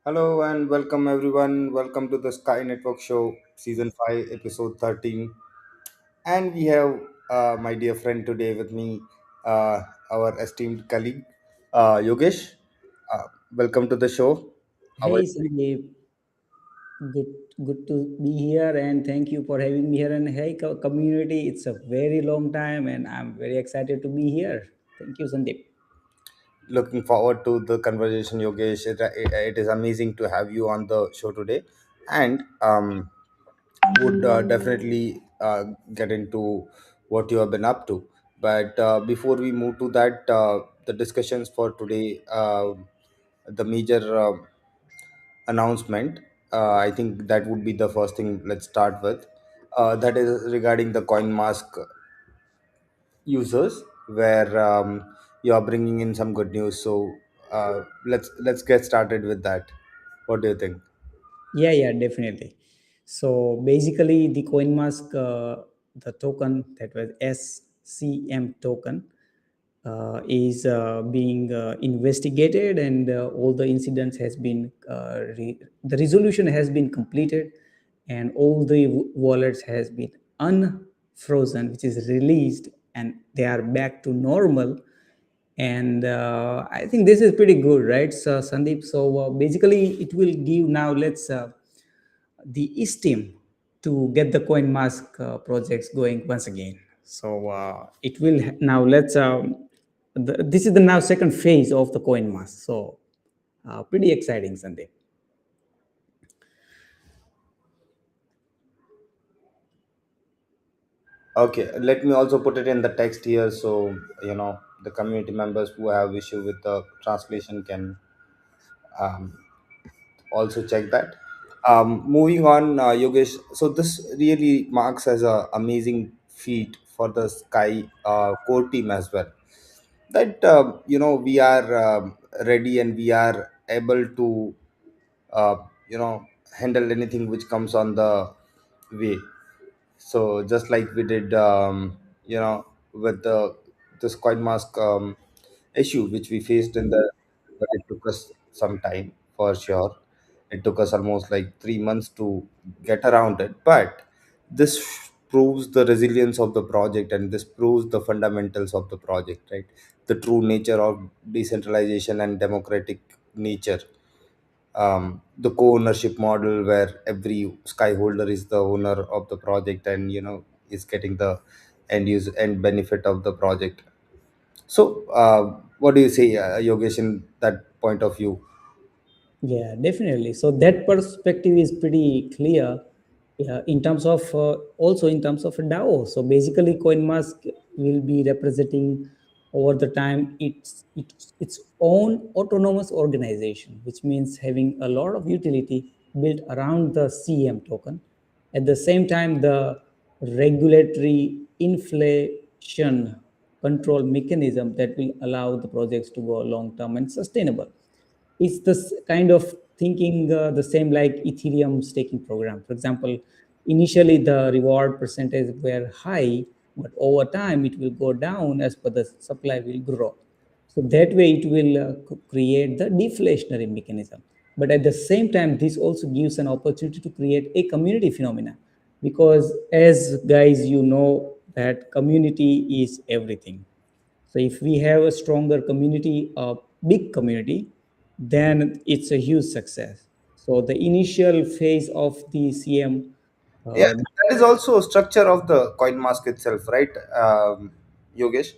Hello and welcome everyone. Welcome to the Sky Network Show, Season 5, Episode 13. And we have my dear friend today with me, our esteemed colleague, Yogesh. Welcome to the show. How are Hey you? Sandeep, good good to be here and thank you for having me here. And hey community, it's a very long time and I'm very excited to be here. Thank you, Sandeep. Looking forward to the conversation, Yogesh. It is amazing to have you on the show today. And would definitely get into what you have been up to. But before we move to that, the discussions for today, the major announcement, I think that would be the first thing. Let's start with that is regarding the coin mask users, where you are bringing in some good news. So let's get started with that. What do you think? Yeah, definitely. So basically, the CoinMask, the token that was SCM token, is being investigated, and all the incidents has been the resolution has been completed, and all the wallets has been unfrozen, which is released, and they are back to normal. And I think this is pretty good, right, so Sandeep? So basically it will give now let's the esteem to get the coin mask projects going once again. So it will now let's this is the now second phase of the coin mask. So pretty exciting, Sandeep. Okay, let me also put it in the text here, so the community members who have issue with the translation can um, also check that. Moving on, Yogesh. So this really marks as a amazing feat for the Sky core team as well. That we are ready and we are able to uh, you know handle anything which comes on the way. So just like we did, with this coin mask issue which we faced in the, but it took us some time for sure. It took us almost like 3 months to get around it, but this proves the resilience of the project, and this proves the fundamentals of the project, right? The true nature of decentralization and democratic nature, the co-ownership model where every sky holder is the owner of the project and is getting the end use and benefit of the project. So what do you say, Yogesh, in that point of view? Yeah, definitely. So that perspective is pretty clear, in terms of also in terms of a DAO. So basically, CoinMask will be representing over the time its own autonomous organization, which means having a lot of utility built around the CM token. At the same time, the regulatory inflation control mechanism that will allow the projects to go long term and sustainable. It's this kind of thinking the same like Ethereum staking program. For example, initially the reward percentage were high, but over time it will go down as per the supply will grow. So that way it will create the deflationary mechanism. But at the same time, this also gives an opportunity to create a community phenomena, because as guys, you know that community is everything. So if we have a stronger community, a big community, then it's a huge success. So the initial phase of the CM, Yeah, uh, that is also a structure of the coin mask itself, right, Yogesh?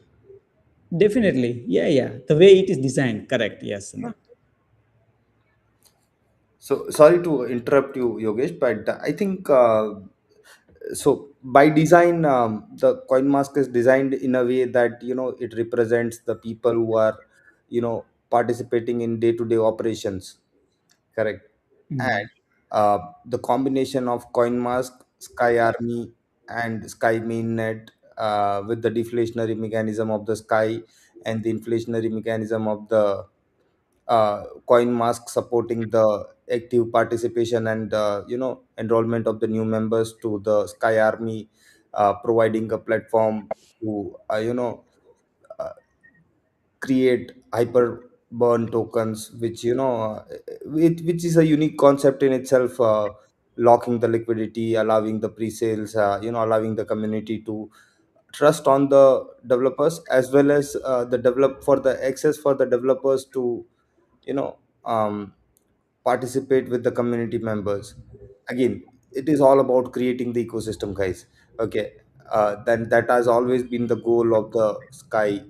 definitely, yeah, the way it is designed, correct, yes, Sandeep. So sorry to interrupt you, Yogesh, but I think so. By design, the coin mask is designed in a way that it represents the people who are participating in day-to-day operations. Correct. Mm. And the combination of coin mask, Sky Army, and Sky Mainnet, with the deflationary mechanism of the Sky and the inflationary mechanism of the coin mask, supporting the active participation and enrollment of the new members to the Sky Army, providing a platform to uh, create hyper burn tokens, which which is a unique concept in itself, locking the liquidity, allowing the pre-sales, allowing the community to trust on the developers, as well as the develop for the access for the developers to you know um, participate with the community members. Again, it is all about creating the ecosystem, guys. Okay. Then that has always been the goal of the Sky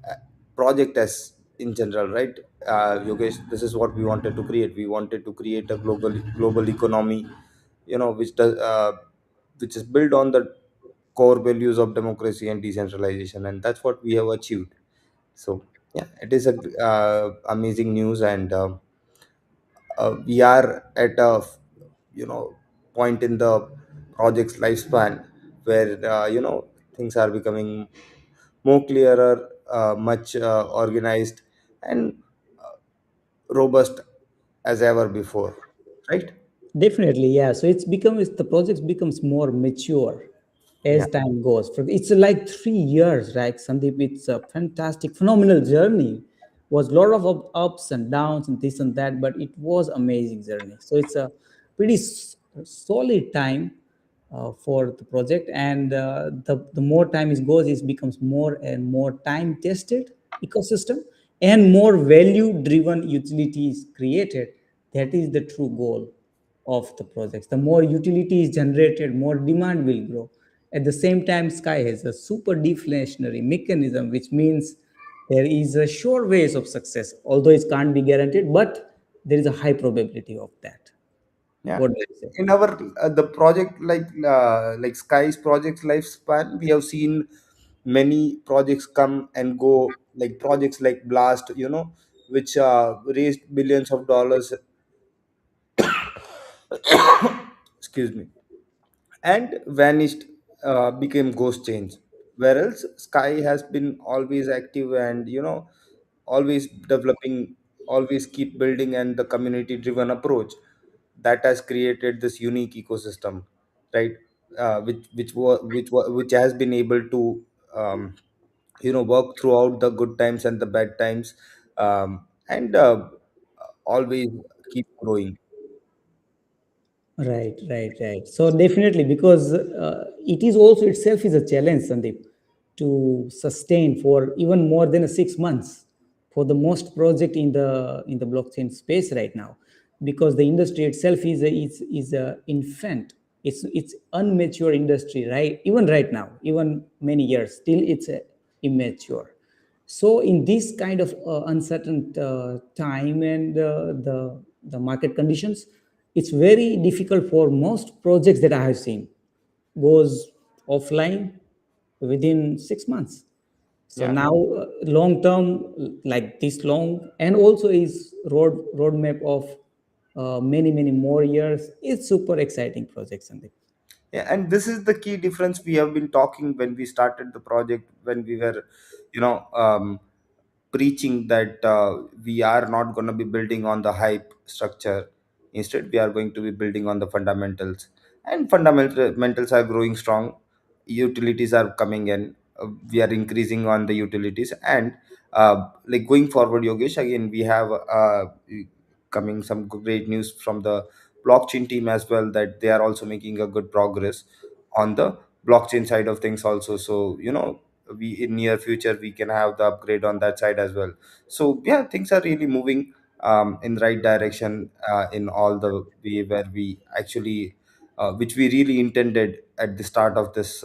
uh, project as in general, right? Yogesh, this is what we wanted to create. We wanted to create a global economy, which is built on the core values of democracy and decentralization, and that's what we have achieved. So yeah, it is a amazing news, and we are at a point in the project's lifespan where things are becoming more clearer, much organized, and robust as ever before, right? Definitely, yeah. So the project becomes more mature Yeah. as time goes. It's like 3 years, right, Sandeep? It's a fantastic, phenomenal journey. Was a lot of ups and downs and this and that, but it was amazing journey. So it's a pretty solid time for the project, and the more time it goes, it becomes more and more time tested ecosystem, and more value driven utilities created. That is the true goal of the projects. The more utility is generated, more demand will grow. At the same time, Sky has a super deflationary mechanism, which means there is a sure ways of success, although it can't be guaranteed, but there is a high probability of that. Yeah. What do you say? In our the project, like Sky's project's lifespan, we have seen many projects come and go, like projects like Blast, which raised billions of dollars. Excuse me. And vanished, became ghost chains. Whereas Sky has been always active, and always developing, always keep building, and the community driven approach that has created this unique ecosystem, right? Which has been able to um, work throughout the good times and the bad times, and always keep growing. Right, right, right. So definitely, because it is also itself is a challenge, Sandeep, to sustain for even more than 6 months for the most project in the blockchain space right now, because the industry itself is a infant. It's unmature industry, right? Even right now, even many years, still it's immature. So in this kind of uncertain time and the market conditions, it's very difficult for most projects that I have seen goes offline within 6 months. So Yeah. now long term, like this long, and also is roadmap of many more years. It's super exciting project, Sandeep. Yeah, and this is the key difference we have been talking when we started the project, when we were, preaching that we are not going to be building on the hype structure. Instead, we are going to be building on the fundamentals, and fundamentals are growing strong. Utilities are coming in. We are increasing on the utilities, and like going forward, Yogesh, again we have coming some great news from the blockchain team as well, that they are also making a good progress on the blockchain side of things also. So we in near future we can have the upgrade on that side as well. So yeah, things are really moving in the right direction, in all the way where we actually which we really intended at the start of this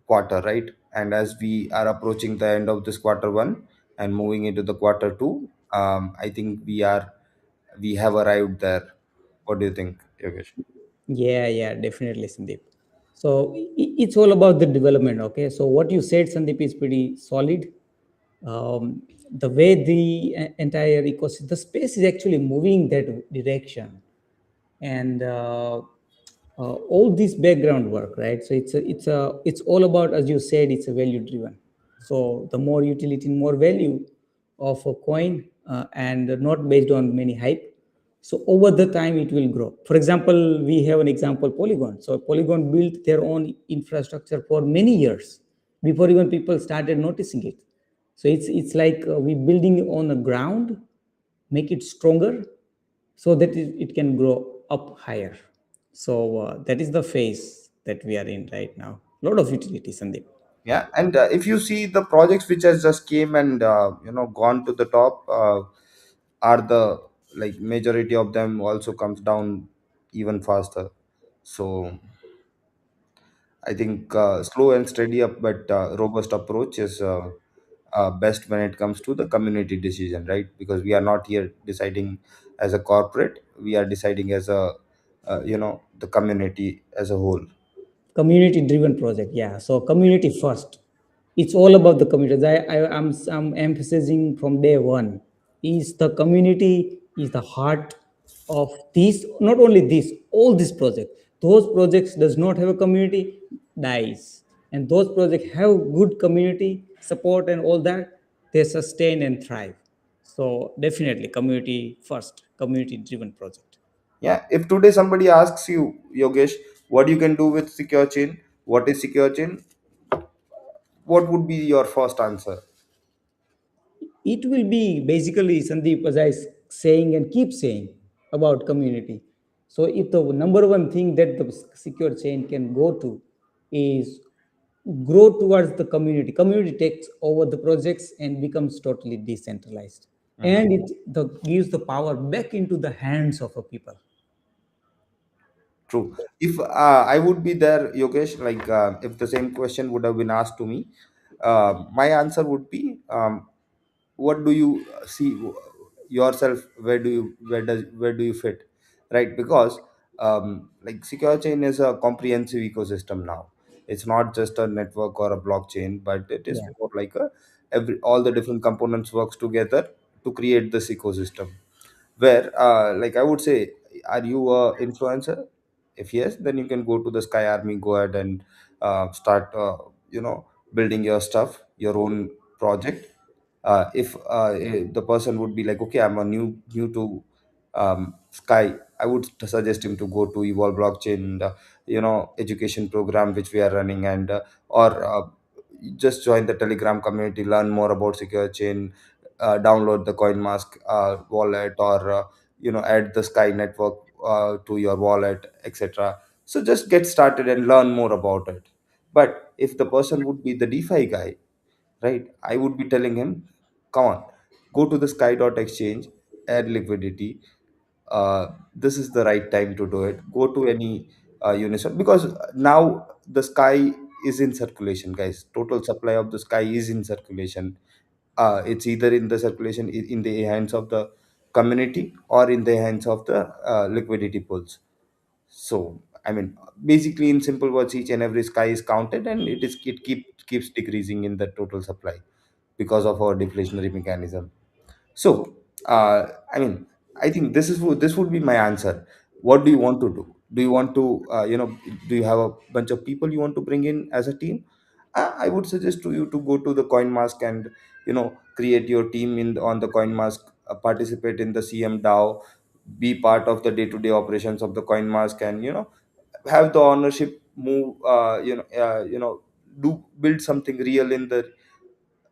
quarter, right? And as we are approaching the end of this quarter one and moving into the quarter two, I think we have arrived there. What do you think, Yogesh? Yeah, yeah, definitely, Sandeep. So it's all about the development. Okay, so what you said, Sandeep, is pretty solid. The way the entire ecosystem, the space is actually moving that direction, and all this background work, right? So it's all about, as you said, it's a value driven. So the more utility, more value of a coin, and not based on many hype. So over the time it will grow. For example, we have an example, Polygon. So Polygon built their own infrastructure for many years before even people started noticing it. So it's like we building on the ground, make it stronger, so that it can grow up higher. So that is the phase that we are in right now. A lot of utilities, Sandeep. Yeah, and if you see the projects which has just came and gone to the top, are the like majority of them also comes down even faster. So I think slow and steady up but robust approach is best when it comes to the community decision, right? Because we are not here deciding as a corporate, we are deciding as a the community as a whole. Community driven project, yeah. So community first, it's all about the community. I'm emphasizing from day one, is the community is the heart of these, not only this, all these projects. Those projects does not have a community, dies. And those projects have good community support and all that, they sustain and thrive. So definitely community first, community driven project. Yeah, if today somebody asks you, Yogesh, what you can do with secure chain, what is secure chain, what would be your first answer? It will be basically, Sandeep, as saying and keep saying about community. So if the number one thing that the secure chain can go to is grow towards the community takes over the projects and becomes totally decentralized, Mhm. and gives the power back into the hands of a people. True. If I would be there, Yogesh, like if the same question would have been asked to me, my answer would be, what do you see yourself? Where do you fit, right? Because like secure chain is a comprehensive ecosystem now. It's not just a network or a blockchain, but it is Yeah, more like a every all the different components works together to create this ecosystem where like I would say, are you a influencer? If yes, then you can go to the Sky Army, go ahead and start building your stuff, your own project. If the person would be like, okay, I'm a new to Sky, I would suggest him to go to Evolve Blockchain, education program which we are running, and or just join the Telegram community, learn more about secure chain, download the CoinMask wallet, or add the Sky network to your wallet, etc. So just get started and learn more about it. But if the person would be the DeFi guy, right, I would be telling him, come on, go to the Sky.exchange, add liquidity. This is the right time to do it. Go to any Uniswap, because now the Sky is in circulation, guys. Total supply of the Sky is in circulation. It's either in the circulation in the hands of the community or in the hands of the liquidity pools. So I mean, basically in simple words, each and every Sky is counted, and it keeps decreasing in the total supply because of our deflationary mechanism. So, I mean, I think this would be my answer. What do you want to do? Do you want to, do you have a bunch of people you want to bring in as a team? I would suggest to you to go to the CoinMask and create your team on the CoinMask, participate in the CM DAO, be part of the day-to-day operations of the CoinMask, and have the ownership move. Do build something real in the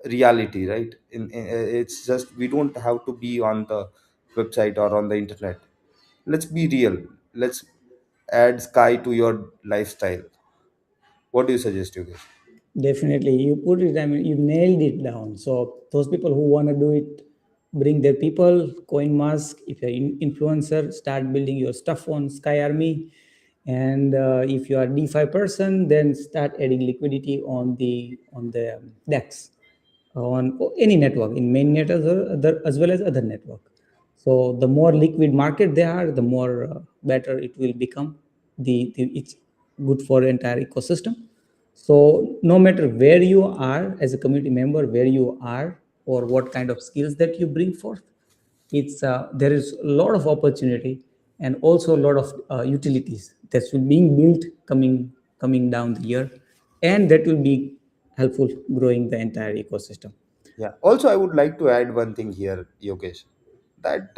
reality, right? It's just we don't have to be on the website or on the internet. Let's be real. Let's add Sky to your lifestyle. What do you suggest, you guys? definitely. You put it, I mean, you nailed it down. So those people who want to do it, bring their people, coin mask. If you're influencer, start building your stuff on Sky Army. And if you are DeFi person, then start adding liquidity on the DEX, on any network, in mainnet as well as other network. So the more liquid market they are, the more better it will become. It's good for entire ecosystem. So no matter where you are as a community member, where you are, or what kind of skills that you bring forth, it's there is a lot of opportunity, and also a lot of utilities that's being built coming down the year, and that will be helpful growing the entire ecosystem. Yeah. Also, I would like to add one thing here, Yogesh, that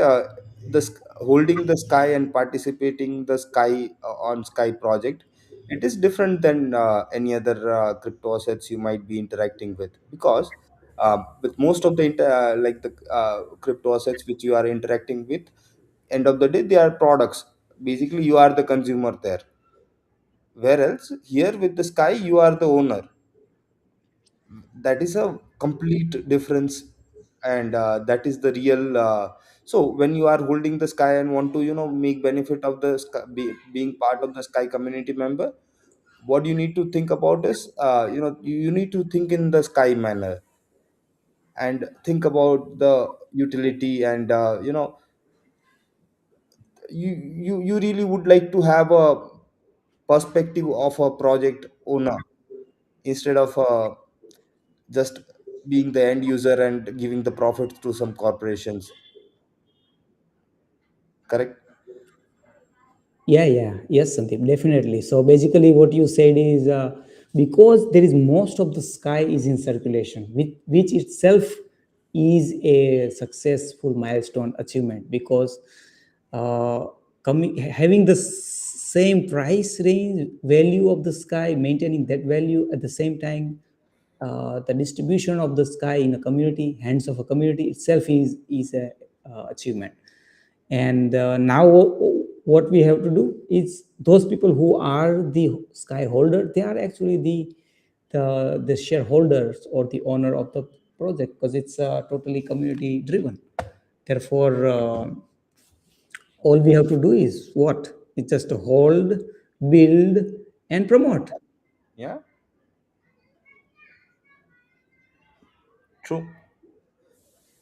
holding the Sky and participating the Sky on Sky project, it is different than any other crypto assets you might be interacting with, because With most of the like the crypto assets which you are interacting with, end of the day they are products. Basically you are the consumer there, whereas here with the sky you are the owner. That is a complete difference. And that is the real so when you are holding the sky and want to make benefit of the sky, being part of the sky community member, what you need to think about is you need to think in the sky manner, and think about the utility. And you really would like to have a perspective of a project owner, instead of just being the end user and giving the profits to some corporations. Correct. Yeah, yeah, yes, Sandeep, definitely. So basically, what you said is because there is most of the sky is in circulation, which itself is a successful milestone achievement because uh, having the same price range value of the sky, maintaining that value at the same time, the distribution of the sky in a community, hands of a community itself is a achievement. And now what we have to do is those people who are the sky holder, they are actually the shareholders or the owner of the project because it's totally community driven. Therefore all we have to do is what? It's just to hold, build, and promote. Yeah, true.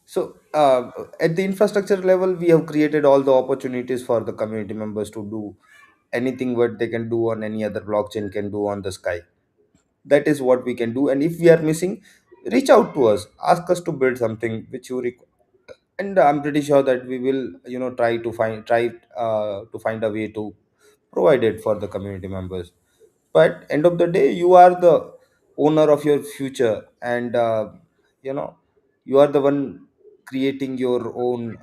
So at the infrastructure level, we have created all the opportunities for the community members to do anything what they can do on any other blockchain can do on the sky. That is what we can do. And if we are missing, reach out to us, ask us to build something which you require, and I'm pretty sure that we will try to find a way to provide it for the community members. But end of the day you are the owner of your future, and you know you are the one creating your own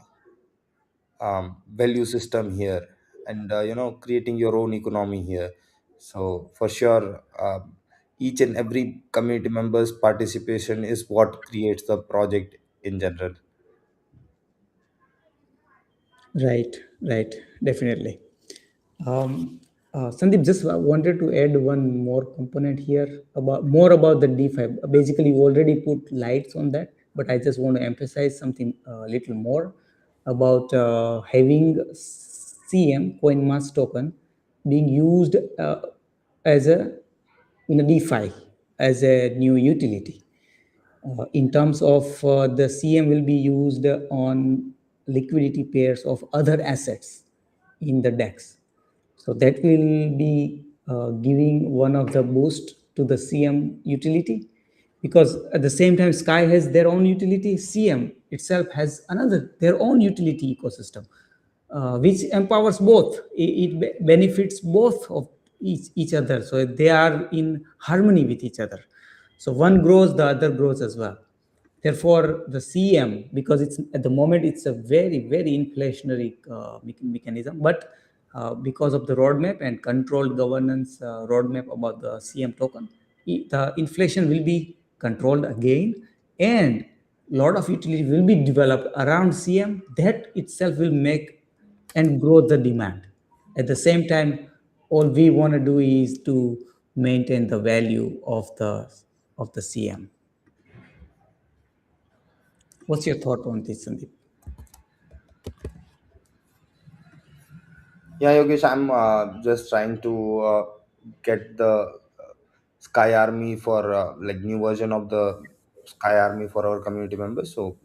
value system here, and creating your own economy here. So for sure, each and every community member's participation is what creates the project in general. Right, right, definitely. Um, Sandeep, just wanted to add one more component here about more about the DeFi. Basically, we already put lights on that, but I just want to emphasize something a little more about having CM coin mass token being used as a in a DeFi as a new utility. In terms of the CM will be used on liquidity pairs of other assets in the DEX. So that will be giving one of the boost to the CM utility because at the same time Sky has their own utility, CM itself has another their own utility ecosystem, which empowers both. It benefits both of each other, so they are in harmony with each other. So one grows, the other grows as well. Therefore, the CM, because it's at the moment it's a very inflationary mechanism, but because of the roadmap and controlled governance roadmap about the CM token, the inflation will be controlled again, and lot of utility will be developed around CM that itself will make and grow the demand. At the same time, all we want to do is to maintain the value of the CM. What's your thought on this, Sandeep? Yeah, Yogesh, I'm just trying to get the Sky Army for like new version of the Sky Army for our community members. So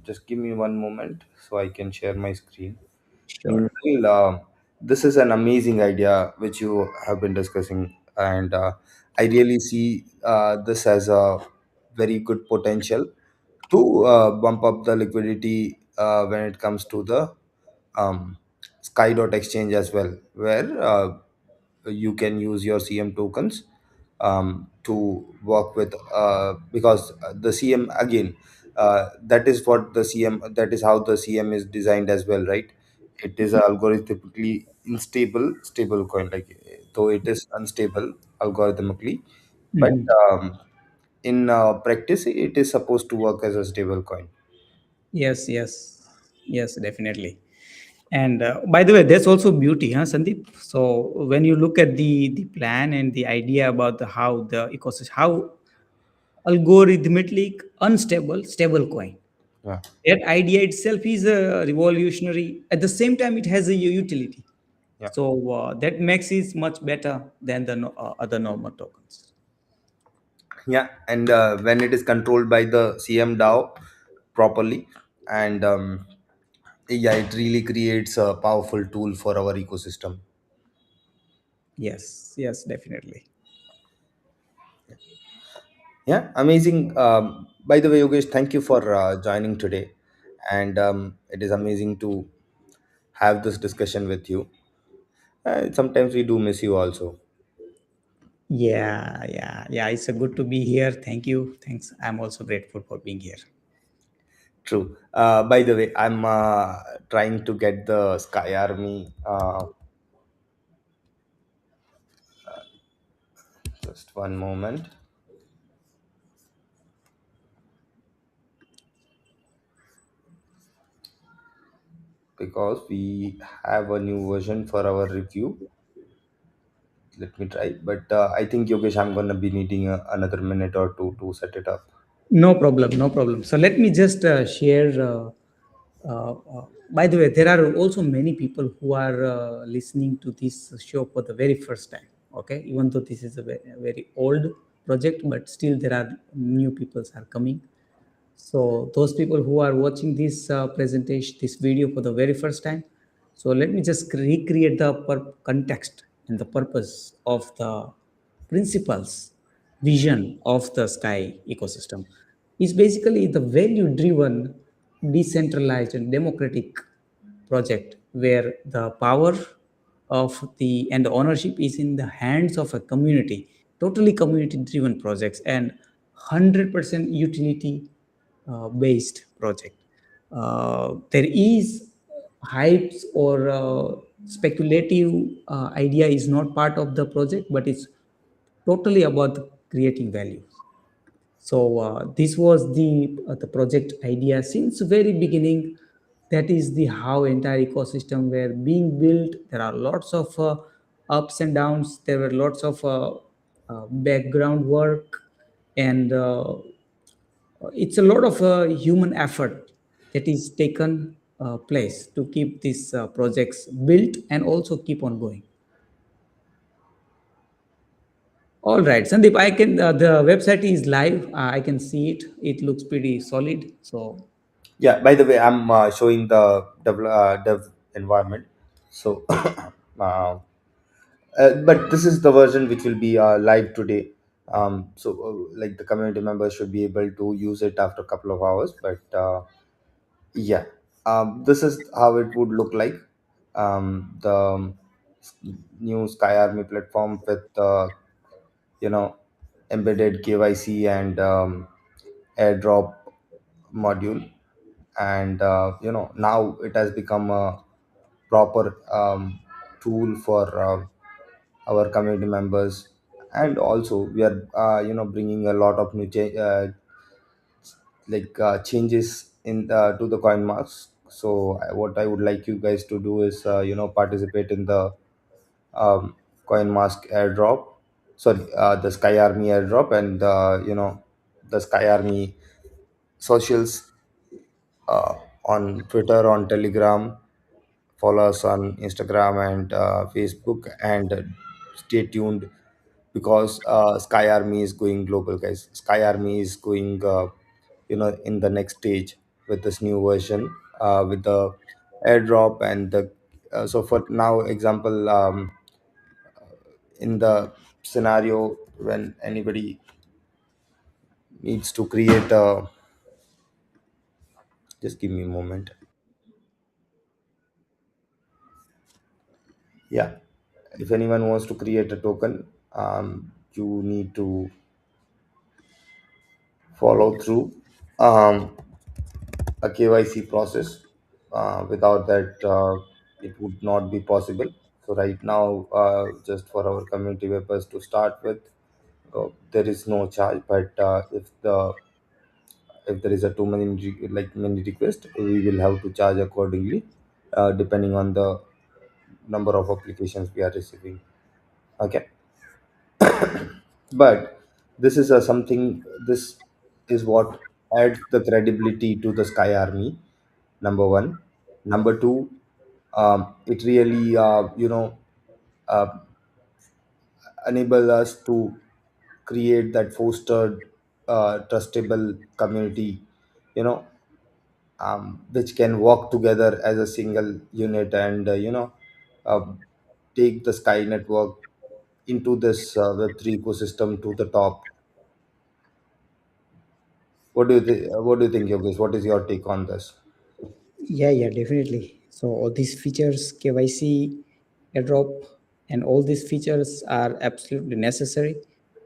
just give me one moment so I can share my screen. Sure. Meanwhile, this is an amazing idea which you have been discussing, and I really see this as a very good potential to bump up the liquidity when it comes to the um, Sky.exchange as well, where you can use your CM tokens to work with, because the CM again, that is what the CM, that is how the CM is designed as well, right? It is a algorithmically unstable stable coin, like though it is unstable algorithmically, but Mhm. um, in practice it is supposed to work as a stable coin. Yes, yes, yes, definitely. And by the way, there's also beauty, huh, Sandeep? So when you look at the plan and the idea about the how the ecosystem, how algorithmically unstable stable coin, Yeah. that idea itself is revolutionary. At the same time, it has a utility. Yeah. So that makes it much better than the other normal tokens. Yeah, and when it is controlled by the CM DAO properly, and yeah, it really creates a powerful tool for our ecosystem. Yes, yes, definitely. Yeah, amazing. By the way, Yogesh, thank you for joining today, and it is amazing to have this discussion with you. Sometimes we do miss you also. Yeah, yeah, yeah. It's a good to be here. Thank you. Thanks. I'm also grateful for being here. True. By the way, I'm trying to get the Sky Army. Just one moment, because we have a new version for our review. Let me try, but I think Yogesh, I'm gonna be needing another minute or two to set it up. No problem, no problem. So let me just share. By the way, there are also many people who are listening to this show for the very first time. Okay, even though this is a very old project, but still there are new people are coming. So those people who are watching this presentation, this video for the very first time, so let me just recreate the context and the purpose of the principles, vision of the Sky ecosystem. Is basically the value-driven, decentralized, and democratic project where the power of the and the ownership is in the hands of a community, totally community driven projects, and 100% utility based project. There is hypes or speculative idea is not part of the project, but it's totally about creating value. So this was the project idea since very beginning. That is the how entire ecosystem were being built. There are lots of ups and downs. There were lots of background work, and it's a lot of human effort that is taken place to keep these projects built and also keep on going. All right, Sandeep, I can. The website is live. I can see it. It looks pretty solid. So Yeah. By the way, I'm showing the dev environment. So, but this is the version which will be live today. Like the community members should be able to use it after a couple of hours. But yeah, this is how it would look like. The new Sky Army platform with you know embedded KYC and airdrop module, and now it has become a proper tool for our community members, and also we are bringing a lot of new changes in to the coin mask. So what I would like you guys to do is participate in the um, coin mask airdrop, sorry, the Sky Army airdrop, and the Sky Army socials, uh, on Twitter, on Telegram. Follow us on Instagram and Facebook, and stay tuned, because Sky Army is going global, guys. Sky Army is going, in the next stage with this new version, with the airdrop and the. So for now, example, in the scenario when anybody needs to create a, just give me a moment. Yeah, if anyone wants to create a token, you need to follow through um, a KYC process. Without that, it would not be possible. So right now, just for our community members to start with, there is no charge, but if there is a too many like many requests, we will have to charge accordingly, depending on the number of applications we are receiving. Okay, but this is a something. This is what adds the credibility to the Sky Army. Number one. Number two, it really uh, enable us to create that fostered trustable community, you know, which can work together as a single unit, and um, take the Sky network into this Web3 ecosystem to the top. What do you think, Yogesh? What is your take on this? Yeah, yeah, definitely. So all these features, KYC, airdrop, and all these features are absolutely necessary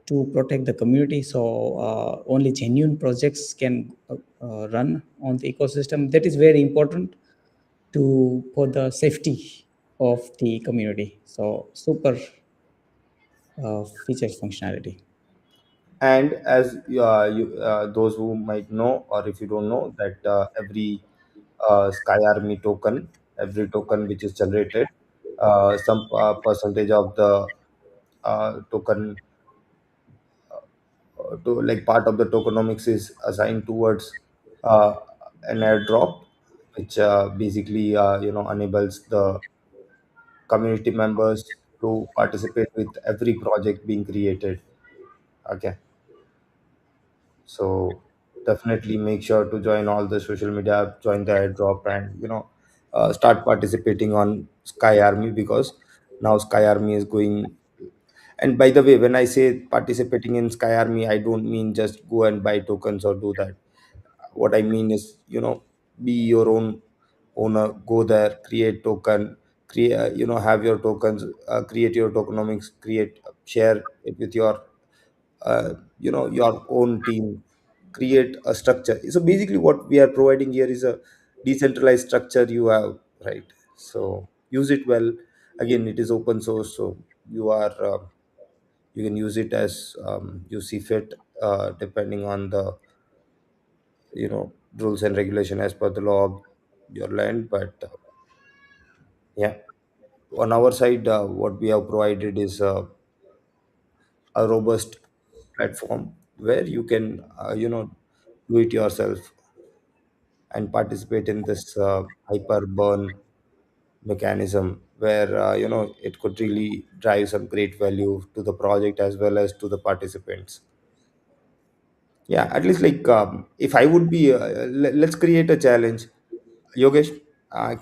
to protect the community. So only genuine projects can run on the ecosystem. That is very important to for the safety of the community. So super features functionality. And as those who might know, or if you don't know, that every Sky Army token, every token which is generated, some percentage of the token, to like part of the tokenomics is assigned towards uh, an airdrop, which basically enables the community members to participate with every project being created. Okay, so definitely make sure to join all the social media, join the airdrop, and start participating on Sky Army, because now Sky Army is going. And by the way, when I say participating in Sky Army, I don't mean just go and buy tokens or do that. What I mean is, be your own owner, go there, create token, create, have your tokens, create your tokenomics, create, share it with your your own team, create a structure. So basically what we are providing here is a decentralized structure you have, right? So use it well. Again, it is open source, so you can use it as you see fit, depending on the rules and regulation as per the law of your land. But yeah, on our side, what we have provided is a robust platform where you can do it yourself and participate in this hyper burn mechanism, where it could really drive some great value to the project as well as to the participants. Yeah, at least like, if I would be, let's create a challenge. Yogesh,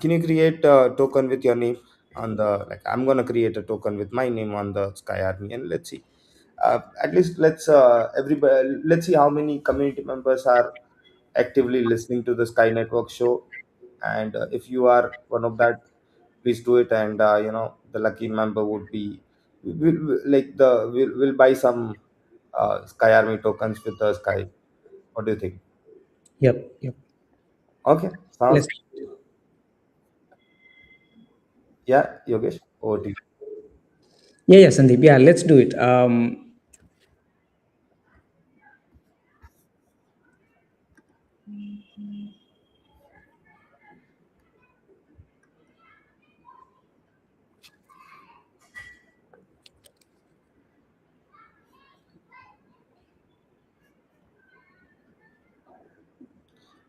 can you create a token with your name on the, like, I'm gonna create a token with my name on the Sky Army, and let's see. At least let's see how many community members are actively listening to the Sky Network show. And if you are one of that, please do it. And the lucky member would be, we'll buy some Sky Army tokens with the Sky. What do you think? Yep, yep. Okay, sounds. Let's. Yeah, Yogesh, over to you. Yeah, yeah, Sandeep. Yeah, let's do it.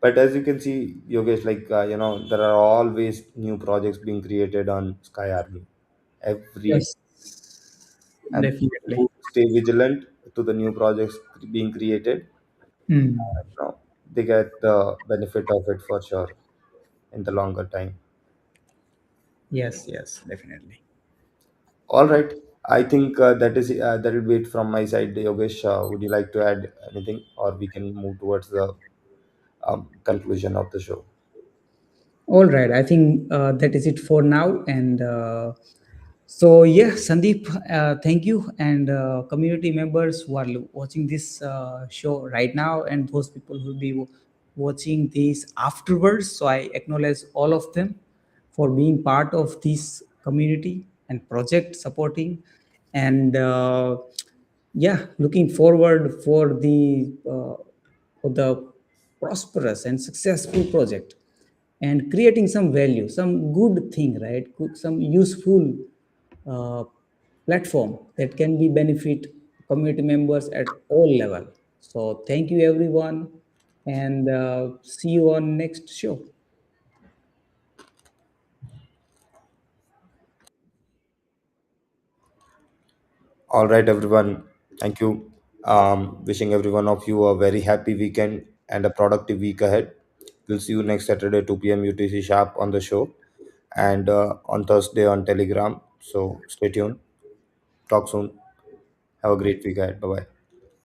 But as you can see, Yogesh, like, there are always new projects being created on Sky Army every day, Yes, and people definitely. who stay vigilant to the new projects being created, Mm. they get the benefit of it for sure in the longer time. Yes, yes, definitely. All right, I think that will be it from my side. Yogesh, would you like to add anything, or we can move towards the conclusion of the show? All right, I think that is it for now. And so, yeah, Sandeep, thank you. And community members who are watching this show right now, and those people who will be watching this afterwards. So, I acknowledge all of them for being part of this community and project supporting. And Yeah, looking forward for the prosperous and successful project, and creating some value, some good thing, right? Some useful uh, platform that can be benefit community members at all level. So thank you everyone, and see you on next show. All right, everyone. Thank you. Wishing every one of you a very happy weekend and a productive week ahead. We'll see you next Saturday, 2 p.m. UTC sharp on the show, and on Thursday on Telegram. So stay tuned. Talk soon. Have a great week ahead. Bye bye.